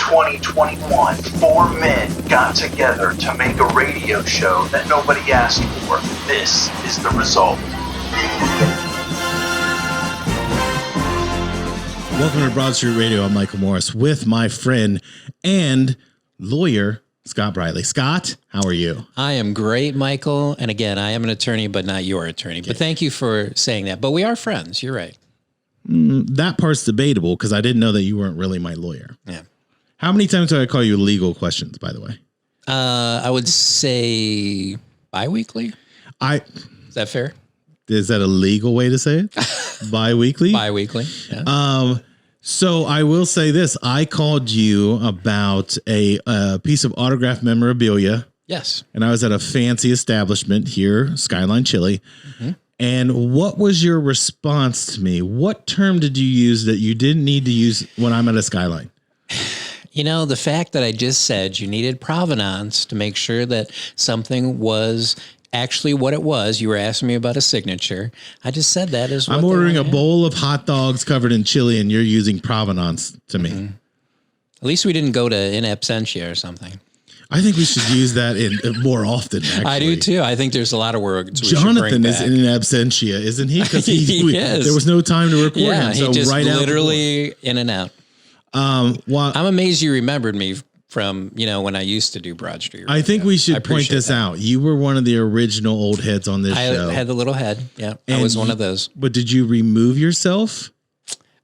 2021, four men got together to make a radio show that nobody asked for. This is the result. Welcome to Broad Street Radio. I'm Michael Morris with my friend and lawyer, Scott Briley. Scott, how are you? I am great, Michael. And again, I am an attorney, but not your attorney. Okay. But thank you for saying that. But we are friends. You're right. That part's debatable because I didn't know that you weren't really my lawyer. Yeah. How many times do I call you legal questions, by the way? I would say bi-weekly. Is that fair? Is that a legal way to say it? Bi-weekly? Bi-weekly. Yeah. So I will say this. I called you about a piece of autographed memorabilia. Yes. And I was at a fancy establishment here, Skyline Chili. Mm-hmm. And what was your response to me? What term did you use that you didn't need to use when I'm at a Skyline? You know, the fact that I just said you needed provenance to make sure that something was actually what it was. You were asking me about a signature. I just said that is what I'm ordering a bowl of hot dogs covered in chili and you're using provenance to me. Mm-hmm. At least we didn't go to in absentia or something. I think we should use that in more often. Actually. I do too. I think there's a lot of words. Jonathan is in absentia, isn't he? Because there was no time to record him. So he just literally in and out. Well, I'm amazed you remembered me from, when I used to do Broad Street Radio. I think we should point this out. You were one of the original old heads on this show. I had the little head. Yeah, I was one of those. But did you remove yourself?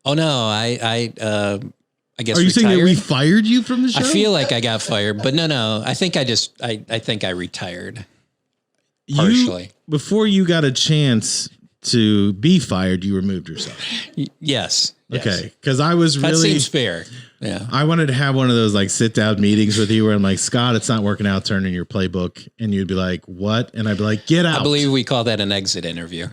Oh no, I guess. Are you retired? saying that we fired you from the show? I feel like I got fired, but no. I think I think I retired. Partially. Before you got a chance to be fired, you removed yourself. Yes. Okay. Because I was really. That seems fair. Yeah. I wanted to have one of those like sit down meetings with you where I'm like, Scott, it's not working out. Turn in your playbook. And you'd be like, what? And I'd be like, get out. I believe we call that an exit interview.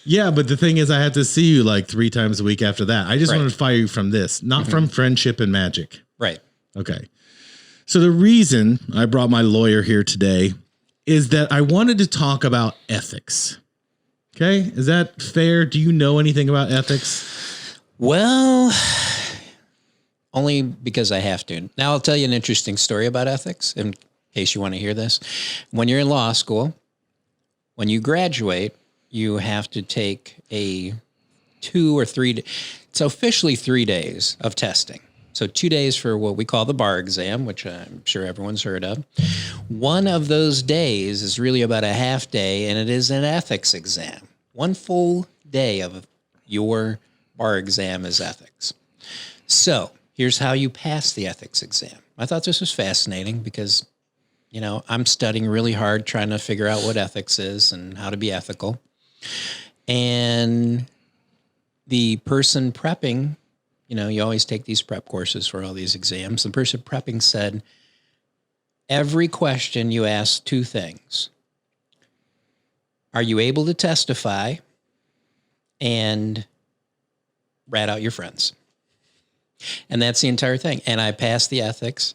Yeah. But the thing is, I had to see you like 3 times a week after that. I just wanted to fire you from this, not from friendship and magic. Right. Okay. So the reason I brought my lawyer here today is that I wanted to talk about ethics. Okay. Is that fair? Do you know anything about ethics? Well, only because I have to. Now I'll tell you an interesting story about ethics in case you want to hear this. When you're in law school, when you graduate, you have to take a 2 or 3, it's officially 3 days of testing. So 2 days for what we call the bar exam, which I'm sure everyone's heard of. One of those days is really about a half day, and it is an ethics exam. 1 full day of your bar exam is ethics. So here's how you pass the ethics exam. I thought this was fascinating because, I'm studying really hard trying to figure out what ethics is and how to be ethical. And the person prepping, you always take these prep courses for all these exams. The person prepping said, every question you ask 2 things. Are you able to testify and rat out your friends? And that's the entire thing. And I passed the ethics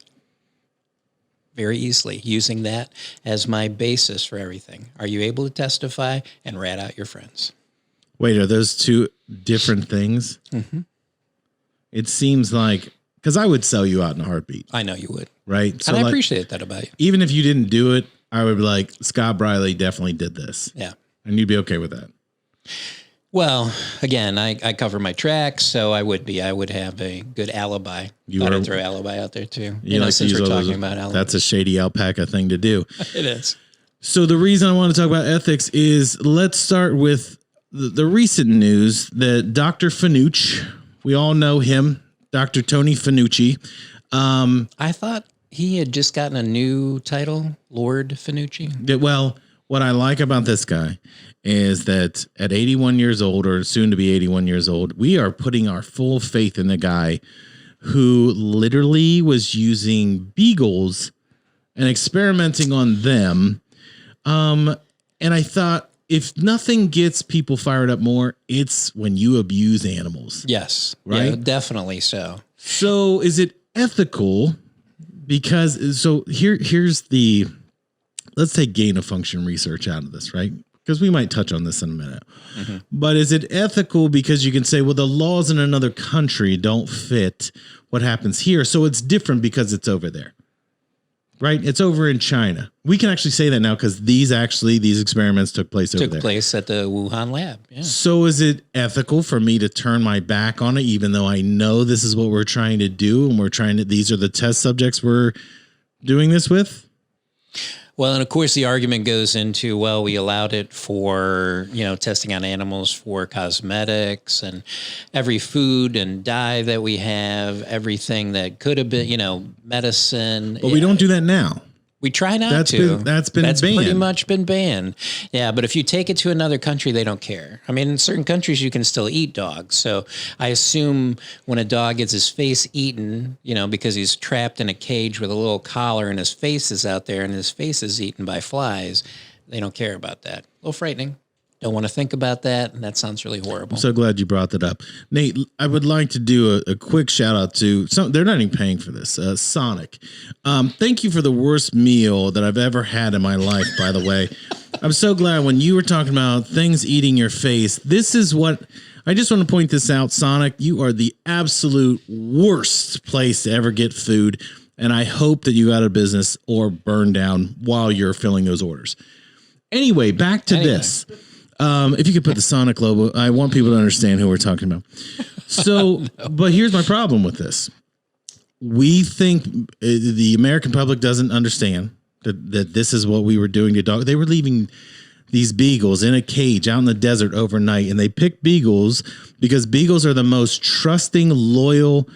very easily using that as my basis for everything. Are you able to testify and rat out your friends? Wait, are those 2 different things? Mm-hmm. It seems like, because I would sell you out in a heartbeat. I know you would. Right. So and I appreciate that about you. Even if you didn't do it, I would be like, Scott Briley definitely did this. Yeah. And you'd be okay with that. Well, again, I cover my tracks, so I would have a good alibi. I'd throw alibi out there too. Since we're talking about alibi. That's a shady alpaca thing to do. It is. So the reason I want to talk about ethics is let's start with the recent news that Dr. Fanucci, we all know him, Dr. Tony Fanucci. I thought he had just gotten a new title, Lord Fanucci. Well, what I like about this guy is that at 81 years old, or soon to be 81 years old, we are putting our full faith in the guy who literally was using beagles and experimenting on them. And I thought, if nothing gets people fired up more, it's when you abuse animals. Yes. Right? Yeah, definitely so. So is it ethical? Because here's the, let's take gain of function research out of this, right? because we might touch on this in a minute. But is it ethical because you can say, well, the laws in another country don't fit what happens here, so it's different because it's over there, right? It's over in China. We can actually say that now because these experiments took place over there. Took place at the Wuhan lab. Yeah. So is it ethical for me to turn my back on it, even though I know this is what we're trying to do and these are the test subjects we're doing this with? Well, and of course, the argument goes into, well, we allowed it for, testing on animals for cosmetics and every food and dye that we have, everything that could have been, medicine. But we don't do that now. We try not to. That's banned. Pretty much been banned. Yeah, but if you take it to another country, they don't care. I mean, in certain countries, you can still eat dogs. So I assume when a dog gets his face eaten, because he's trapped in a cage with a little collar and his face is out there and his face is eaten by flies, they don't care about that. A little frightening. Don't want to think about that. And that sounds really horrible. I'm so glad you brought that up. Nate, I would like to do a quick shout out to they're not even paying for this. Sonic. Thank you for the worst meal that I've ever had in my life, by the way. I'm so glad when you were talking about things eating your face. This is what I just want to point this out. Sonic, you are the absolute worst place to ever get food. And I hope that you go out of business or burn down while you're filling those orders. Anyway, back to this. If you could put the Sonic logo, I want people to understand who we're talking about. So, But here's my problem with this. We think the American public doesn't understand that this is what we were doing to dogs. They were leaving these beagles in a cage out in the desert overnight, and they picked beagles because beagles are the most trusting, loyal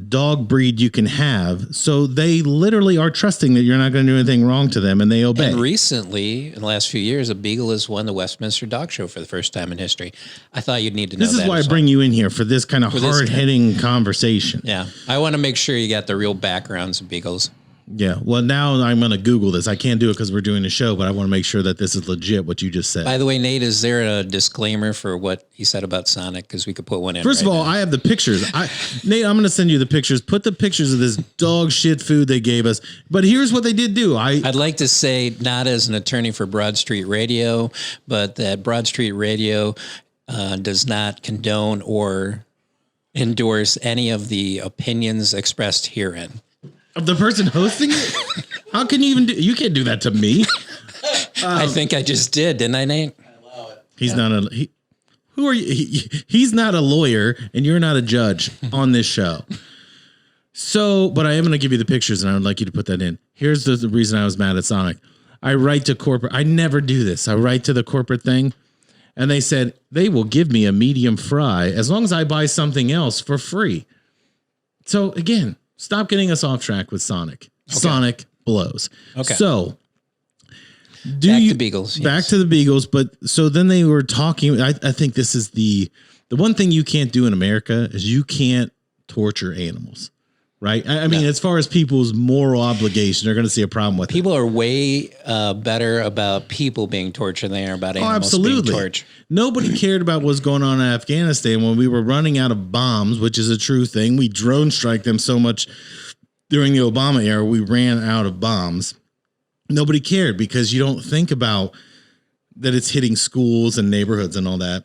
dog breed you can have. So they literally are trusting that you're not going to do anything wrong to them, and they obey. And recently, in the last few years, a beagle has won the Westminster Dog Show for the first time in history. I thought you'd need to know that. This is why I bring you in here for this kind of hard-hitting conversation. Yeah. I want to make sure you got the real backgrounds of beagles. Yeah. Well, now I'm going to Google this. I can't do it because we're doing a show, but I want to make sure that this is legit, what you just said. By the way, Nate, is there a disclaimer for what he said about Sonic? Because we could put one in. First of all, I have the pictures. Nate, I'm going to send you the pictures. Put the pictures of this dog shit food they gave us. But here's what they did do. I'd like to say, not as an attorney for Broad Street Radio, but that Broad Street Radio does not condone or endorse any of the opinions expressed herein. Of the person hosting it? How can you even do? You can't do that to me. I think I just did, didn't I, Nate? He's not a. Who are you? He's not a lawyer, and you're not a judge on this show. So, but I am going to give you the pictures, and I would like you to put that in. Here's the reason I was mad at Sonic. I write to corporate. I never do this. I write to the corporate thing, and they said they will give me a medium fry as long as I buy something else for free. So again. Stop getting us off track with Sonic. Okay. Sonic blows. Okay. So, back to Beagles. Back to the Beagles. But so then they were talking. I think this is the one thing you can't do in America is you can't torture animals. Right. I mean, as far as people's moral obligation, they're going to see a problem with people are way better about people being tortured than they are about animals being tortured. Nobody cared about what's going on in Afghanistan when we were running out of bombs, which is a true thing. We drone strike them so much during the Obama era, we ran out of bombs. Nobody cared because you don't think about that it's hitting schools and neighborhoods and all that.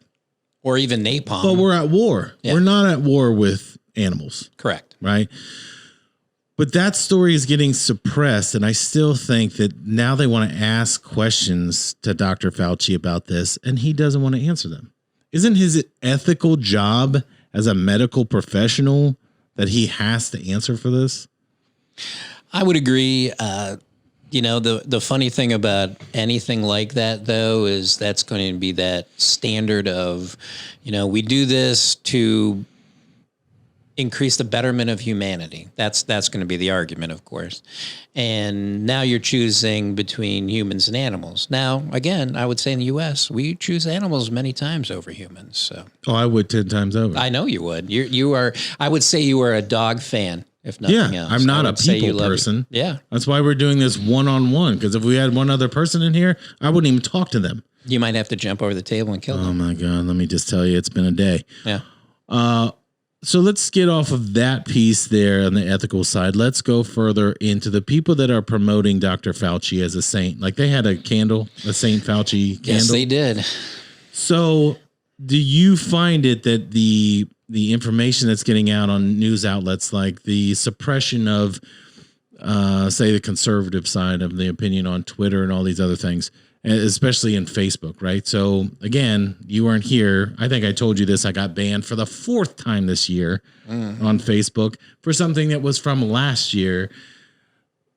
Or even napalm. But we're at war. Yeah. We're not at war with animals. Correct. Right. But that story is getting suppressed. And I still think that now they want to ask questions to Dr. Fauci about this, and he doesn't want to answer them. Isn't his ethical job as a medical professional that he has to answer for this? I would agree. The funny thing about anything like that, though, is that's going to be that standard of, we do this to increase the betterment of humanity. That's going to be the argument, of course. And now you're choosing between humans and animals. Now, again, I would say in the U.S., we choose animals many times over humans. So. Oh, I would 10 times over. I know you would. You are. I would say you are a dog fan, if nothing else. I'm not a people person. Yeah. That's why we're doing this one-on-one, because if we had one other person in here, I wouldn't even talk to them. You might have to jump over the table and kill them. Oh, my God. Let me just tell you, it's been a day. Yeah. So let's get off of that piece there on the ethical side. Let's go further into the people that are promoting Dr. Fauci as a saint. Like they had a candle, a Saint Fauci candle. Yes, they did. So do you find it that the information that's getting out on news outlets, like the suppression of, say, the conservative side of the opinion on Twitter and all these other things, especially in Facebook, right? So again, you weren't here. I think I told you this. I got banned for the 4th time this year on Facebook for something that was from last year.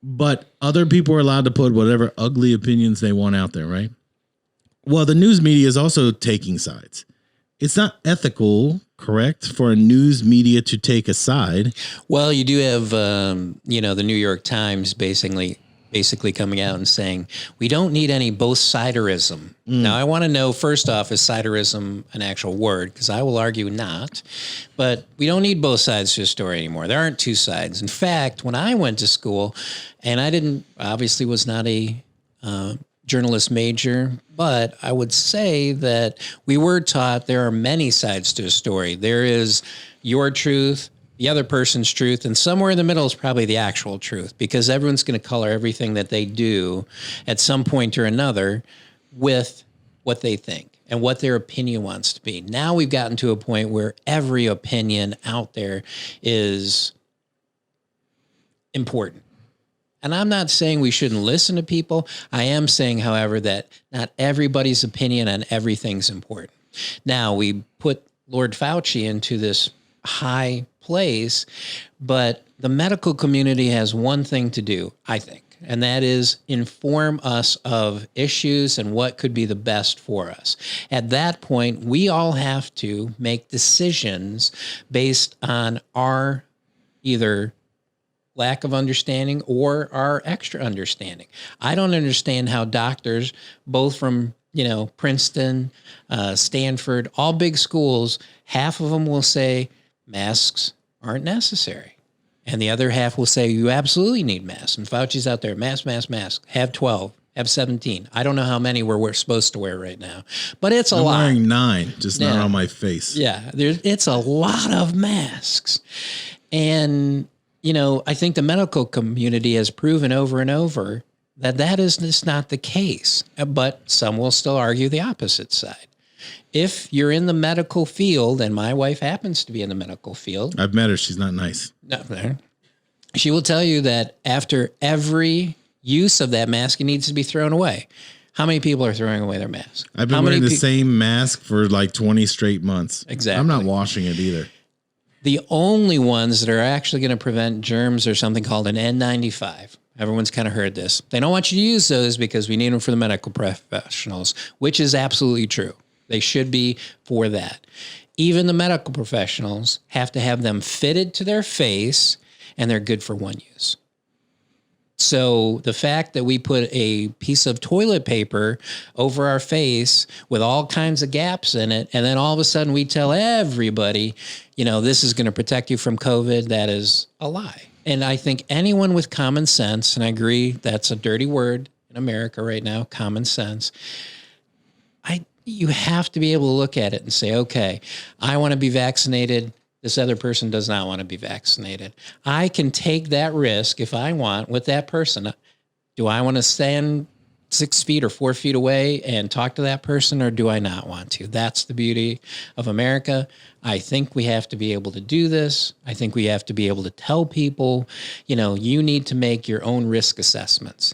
But other people are allowed to put whatever ugly opinions they want out there, right? Well, the news media is also taking sides. It's not ethical, correct, for a news media to take a side. Well, you do have, the New York Times basically coming out and saying, we don't need any both-siderism. Now, I want to know, first off, is siderism an actual word? Because I will argue not. But we don't need both sides to a story anymore. There aren't two sides. In fact, when I went to school, and obviously was not a journalist major, but I would say that we were taught there are many sides to a story. There is your truth, the other person's truth, and somewhere in the middle is probably the actual truth, because everyone's going to color everything that they do at some point or another with what they think and what their opinion wants to be. Now we've gotten to a point where every opinion out there is important. And I'm not saying we shouldn't listen to people. I am saying, however, that not everybody's opinion on everything's important. Now, we put Lord Fauci into this high place, but the medical community has one thing to do, I think, and that is inform us of issues and what could be the best for us. At that point, we all have to make decisions based on our either lack of understanding or our extra understanding. I don't understand how doctors, both from Princeton, Stanford, all big schools, half of them will say masks aren't necessary. And the other half will say you absolutely need masks. And Fauci's out there, mask, have 12, have 17. I don't know how many we're supposed to wear right now, but it's a lot. I'm wearing 9, just not on my face. Yeah, it's a lot of masks. And I think the medical community has proven over and over that is just not the case. But some will still argue the opposite side. If you're in the medical field, and my wife happens to be in the medical field. I've met her. She's not nice. No, she will tell you that after every use of that mask, it needs to be thrown away. How many people are throwing away their mask? I've been wearing the same mask for like 20 straight months. Exactly. I'm not washing it either. The only ones that are actually going to prevent germs are something called an N95. Everyone's kind of heard this. They don't want you to use those because we need them for the medical professionals, which is absolutely true. They should be for that. Even the medical professionals have to have them fitted to their face, and they're good for one use. So the fact that we put a piece of toilet paper over our face with all kinds of gaps in it, and then all of a sudden we tell everybody, this is going to protect you from COVID, that is a lie. And I think anyone with common sense, and I agree that's a dirty word in America right now, common sense, you have to be able to look at it and say, okay, I want to be vaccinated. This other person does not want to be vaccinated. I can take that risk if I want with that person. Do I want to stand 6 feet or 4 feet away and talk to that person, or do I not want to? That's the beauty of America. I think we have to be able to do this. I think we have to be able to tell people, you need to make your own risk assessments.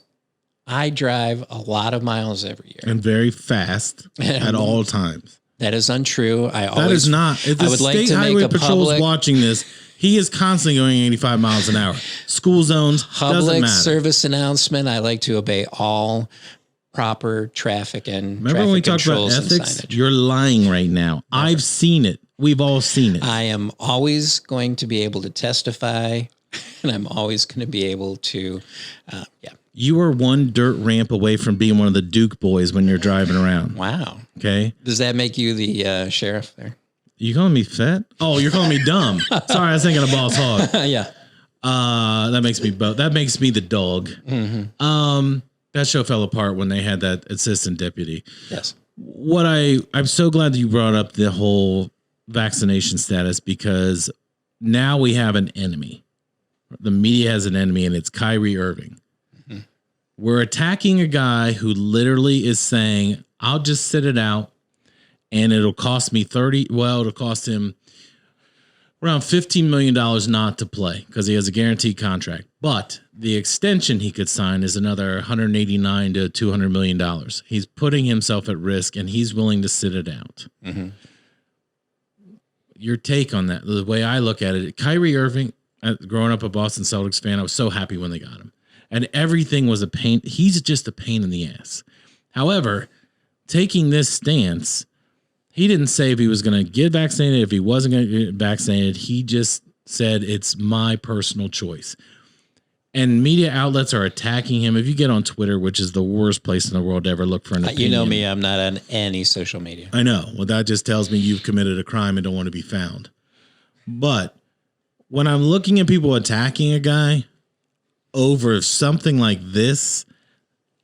I drive a lot of miles every year. And very fast at all times. That is untrue. That is not. If the State Highway Patrol is watching this, he is constantly going 85 miles an hour. School zones, doesn't matter. Service announcement. I like to obey all proper traffic and Remember when we talked about ethics? You're lying right now. Never. I've seen it. We've all seen it. I am always going to be able to testify, and I'm always going to be able to, You are one dirt ramp away from being one of the Duke boys when you're driving around. Wow. Okay. Does that make you the sheriff there? You calling me fat? Oh, you're calling me dumb. Sorry, I was thinking of Boss Hog. Yeah. That makes me that makes me the dog. Mm-hmm. That show fell apart when they had that assistant deputy. Yes. I'm so glad that you brought up the whole vaccination status, because now we have an enemy. The media has an enemy, and it's Kyrie Irving. Mm-hmm. We're attacking a guy who literally is saying, I'll just sit it out and it'll cost me it'll cost him around $15 million not to play because he has a guaranteed contract. But the extension he could sign is another $189 to $200 million. He's putting himself at risk, and he's willing to sit it out. Mm-hmm. Your take on that, the way I look at it, Kyrie Irving, growing up a Boston Celtics fan, I was so happy when they got him. And everything was a pain. He's just a pain in the ass. However, taking this stance, he didn't say if he was going to get vaccinated, if he wasn't going to get vaccinated. He just said, it's my personal choice. And media outlets are attacking him. If you get on Twitter, which is the worst place in the world to ever look for an opinion. You know me, I'm not on any social media. I know. Well, that just tells me you've committed a crime and don't want to be found. But when I'm looking at people attacking a guy over something like this,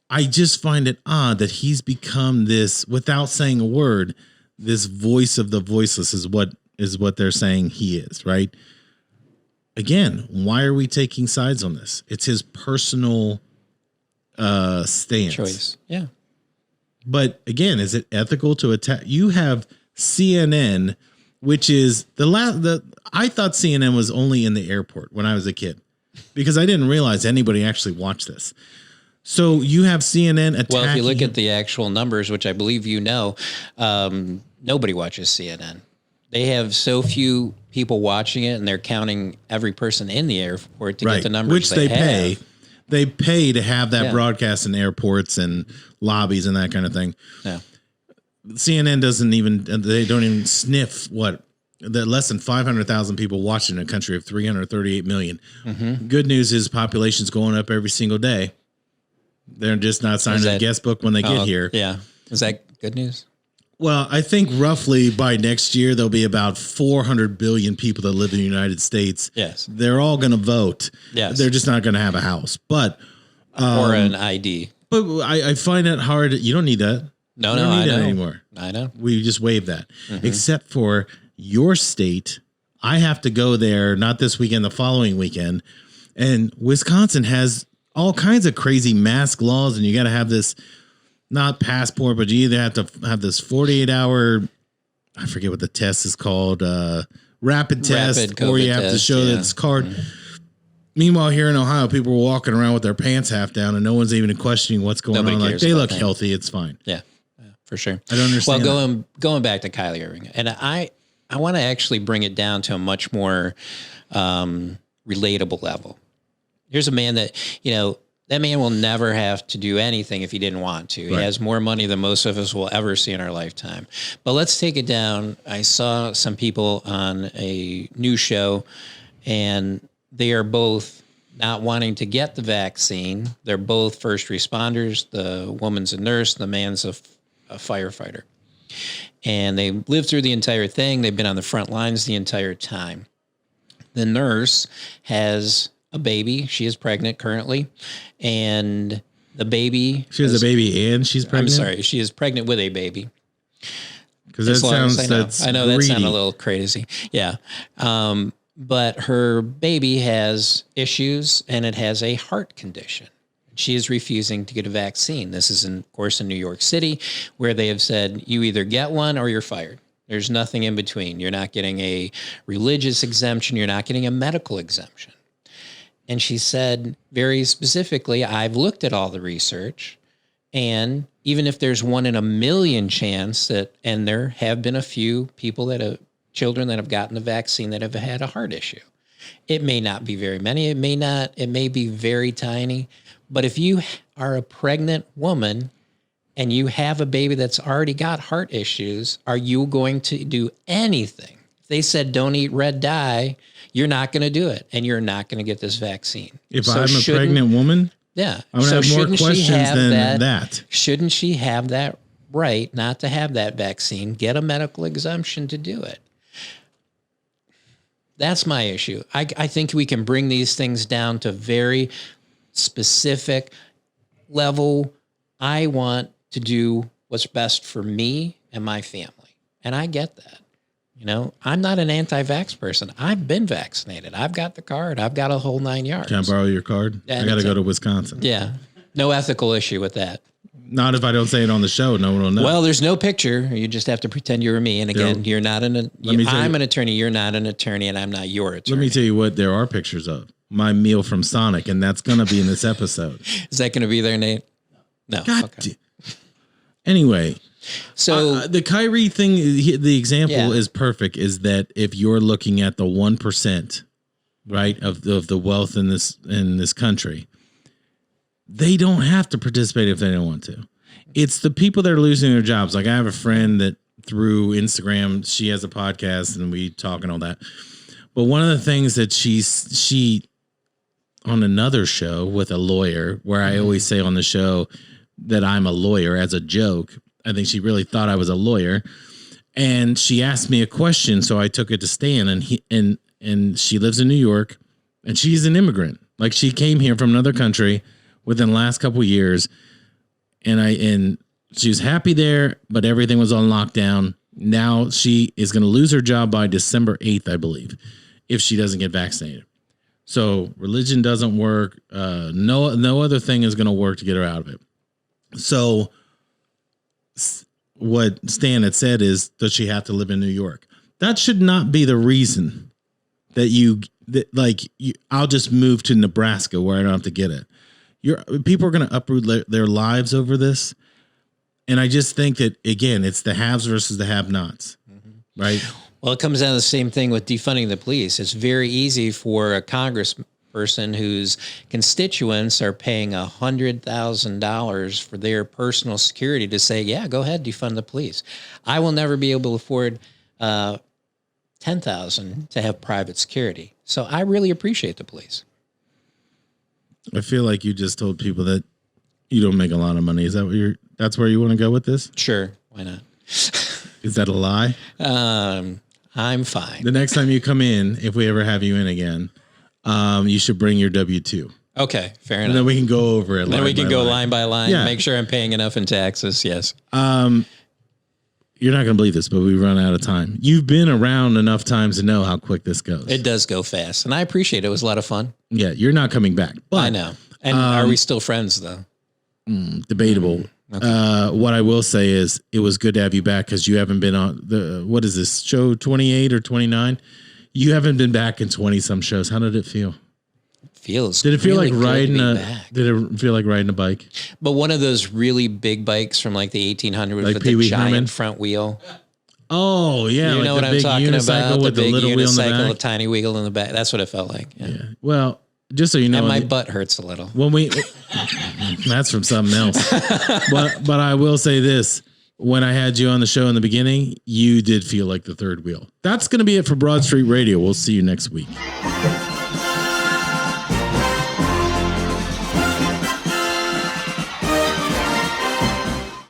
I just find it odd that he's become this, without saying a word, this voice of the voiceless is what they're saying he is, right? Again, why are we taking sides on this? It's his personal stance. Choice. Yeah. But again, is it ethical to attack? You have CNN, which is I thought CNN was only in the airport when I was a kid because I didn't realize anybody actually watched this. So you have CNN attacking. Well, if you look at the actual numbers, which I believe nobody watches CNN. They have so few people watching it, and they're counting every person in the airport to get the numbers. Which they pay. They pay to have that broadcast in airports and lobbies and that kind of thing. Yeah. CNN they don't even sniff that less than 500,000 people watching in a country of 338 million. Mm-hmm. Good news is population's going up every single day. They're just not signing a guest book when they get here. Yeah. Is that good news? Well, I think roughly by next year, there'll be about 400 billion people that live in the United States. Yes. They're all going to vote. Yes. They're just not going to have a house. But or an ID. But I find it hard. You don't need that. No, I know. Anymore. I know. We just waive that. Mm-hmm. Except for your state. I have to go there, not this weekend, the following weekend. And Wisconsin has all kinds of crazy mask laws, and you got to have this, not passport, but you either have to have this 48-hour, I forget what the test is called, rapid test, or you have to show that it's card. Mm-hmm. Meanwhile, here in Ohio, people were walking around with their pants half down, and no one's even questioning what's going on. Like, they look healthy, it's fine. Yeah, for sure. I don't understand. Well, going back to Kylie Irving, and I want to actually bring it down to a much more relatable level. Here's a man that, that man will never have to do anything if he didn't want to. He has more money than most of us will ever see in our lifetime. But let's take it down. I saw some people on a news show, and they are both not wanting to get the vaccine. They're both first responders. The woman's a nurse, the man's a firefighter. And they lived through the entire thing. They've been on the front lines the entire time. The nurse has a baby. She is pregnant currently. And the baby... She has a baby and she's pregnant? I'm sorry. She is pregnant with a baby. Because that sounds... I know that sounded a little crazy. Yeah. But her baby has issues, and it has a heart condition. She is refusing to get a vaccine. This is, of course, in New York City, where they have said, you either get one or you're fired. There's nothing in between. You're not getting a religious exemption. You're not getting a medical exemption. And she said very specifically, I've looked at all the research, and even if there's 1 in a million chance that, and there have been a few people children that have gotten the vaccine that have had a heart issue. It may not be very many. It may be very tiny. But if you are a pregnant woman and you have a baby that's already got heart issues, are you going to do anything? If they said, don't eat red dye, you're not going to do it. And you're not going to get this vaccine. If I'm a pregnant woman? Yeah. I'm going to have more questions than that. Shouldn't she have that right not to have that vaccine, get a medical exemption to do it? That's my issue. I think we can bring these things down to very specific level. I want to do what's best for me and my family. And I get that. You know, I'm not an anti-vax person. I've been vaccinated. I've got the card. I've got a whole 9 yards. Can I borrow your card? I got to go to Wisconsin. Yeah. No ethical issue with that. Not if I don't say it on the show. No one will know. Well, there's no picture. You just have to pretend you're me. And again, you're not I'm an attorney. You're not an attorney, and I'm not your attorney. Let me tell you what there are pictures of. My meal from Sonic, and that's going to be in this episode. Is that going to be there, Nate? No. God. Okay. Anyway. So the Kyrie thing, the example is perfect, is that if you're looking at the 1%, right, of the wealth in this country, they don't have to participate if they don't want to. It's the people that are losing their jobs. Like I have a friend that through Instagram, she has a podcast and we talk and all that. But one of the things that she on another show with a lawyer, where I always say on the show that I'm a lawyer as a joke. I think she really thought I was a lawyer, and she asked me a question. So I took it to Stan, and she lives in New York, and she's an immigrant. Like she came here from another country within the last couple of years, and she was happy there, but everything was on lockdown. Now she is going to lose her job by December 8th, I believe, if she doesn't get vaccinated. So religion doesn't work. No other thing is going to work to get her out of it. So what Stan had said is, does she have to live in New York? That should not be the reason that I'll just move to Nebraska where I don't have to get it. People are going to uproot their lives over this. And I just think that, again, it's the haves versus the have-nots, right? Well, it comes down to the same thing with defunding the police. It's very easy for a congressperson whose constituents are paying $100,000 for their personal security to say, yeah, go ahead, defund the police. I will never be able to afford $10,000 to have private security. So I really appreciate the police. I feel like you just told people that you don't make a lot of money. Is that that's where you want to go with this? Sure. Why not? Is that a lie? I'm fine. The next time you come in, if we ever have you in again, you should bring your W-2. Okay, fair enough. And then we can go over it. Then we can go line by line, make sure I'm paying enough in taxes. Yes. You're not going to believe this, but we run out of time. You've been around enough times to know how quick this goes. It does go fast, and I appreciate it. It was a lot of fun. Yeah, you're not coming back. But, I know. And are we still friends, though? Debatable. Okay. What I will say is it was good to have you back because you haven't been on what is this, show 28 or 29? You haven't been back in 20-some shows. How did it feel? Did it feel really like riding did it feel like riding a bike? But one of those really big bikes from like the 1800s like with Pee-wee the giant Herman? Front wheel. Oh, yeah. You know what I'm talking about? With the little wheel in the back? The tiny wheel in the back. That's what it felt like. Yeah. Well, just so you know. And my butt hurts a little. When that's from something else. But I will say this. When I had you on the show in the beginning, you did feel like the third wheel. That's going to be it for Broad Street Radio. We'll see you next week.